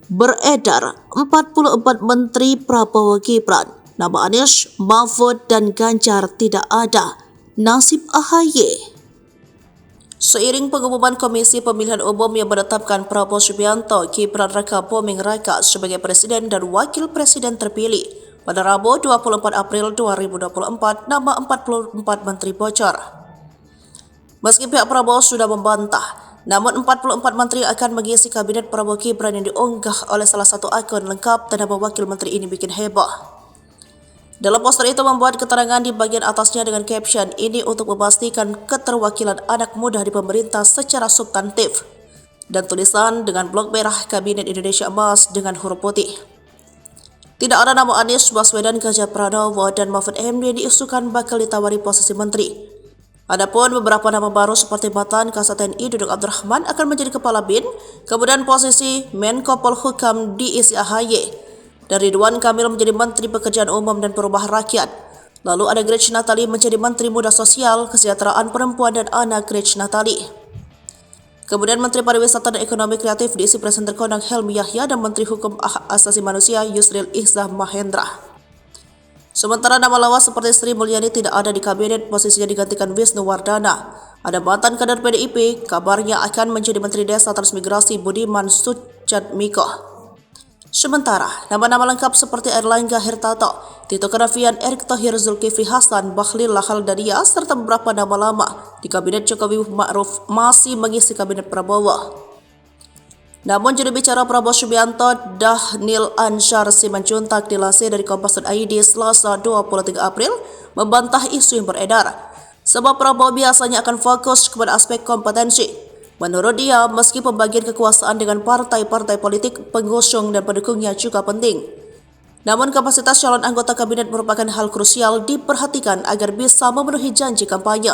Beredar 44 Menteri Prabowo Gibran, nama Anies, Mahfud dan Ganjar tidak ada. Nasib AHY. Seiring pengumuman Komisi Pemilihan Umum yang menetapkan Prabowo Subianto Gibran Raka Buming Raka sebagai Presiden dan Wakil Presiden terpilih pada Rabu 24 April 2024, nama 44 Menteri bocor. Meski pihak Prabowo sudah membantah, namun 44 menteri akan mengisi kabinet Prabowo Gibran yang diunggah oleh salah satu akun lengkap dan nama wakil menteri ini bikin heboh. Dalam poster itu membuat keterangan di bagian atasnya dengan caption, "Ini untuk memastikan keterwakilan anak muda di pemerintah secara substantif." Dan tulisan dengan blok merah Kabinet Indonesia Emas dengan huruf putih. Tidak ada nama Anies Baswedan, Ganjar Pranowo, dan Mahfud MD yang diisukan bakal ditawari posisi menteri. Adapun beberapa nama baru seperti mantan Kasat TNI Dudung Abdurrahman akan menjadi Kepala BIN, kemudian posisi Menko Polhukam diisi AHY. Dan Ridwan Kamil menjadi Menteri Pekerjaan Umum dan Perubahan Rakyat. Lalu ada Grace Natali menjadi Menteri Muda Sosial, Kesejahteraan Perempuan dan Anak Grace Natali. Kemudian Menteri Pariwisata dan Ekonomi Kreatif diisi Presenter Kondang Helmi Yahya dan Menteri Hukum Asasi Manusia Yusril Ihzah Mahendra. Sementara nama lawas seperti Sri Mulyani tidak ada di kabinet, posisinya digantikan Wisnu Wardana. Ada mantan kader PDIP, kabarnya akan menjadi Menteri Desa Transmigrasi Budiman Sujatmiko. Sementara, nama-nama lengkap seperti Erlangga Hartarto, Tito Karnavian, Erick Thohir, Zulkifli Hasan, Bahlil Lahadalia, serta beberapa nama lama di kabinet Jokowi Ma'ruf masih mengisi kabinet Prabowo. Namun juru bicara Prabowo Subianto, Dhanil Ansyar Simanjuntak dilansir dari Kompas.id Selasa 23 April membantah isu yang beredar. Sebab Prabowo biasanya akan fokus kepada aspek kompetensi. Menurut dia, meski pembagian kekuasaan dengan partai-partai politik, pengusung dan pendukungnya juga penting. Namun kapasitas calon anggota kabinet merupakan hal krusial diperhatikan agar bisa memenuhi janji kampanye.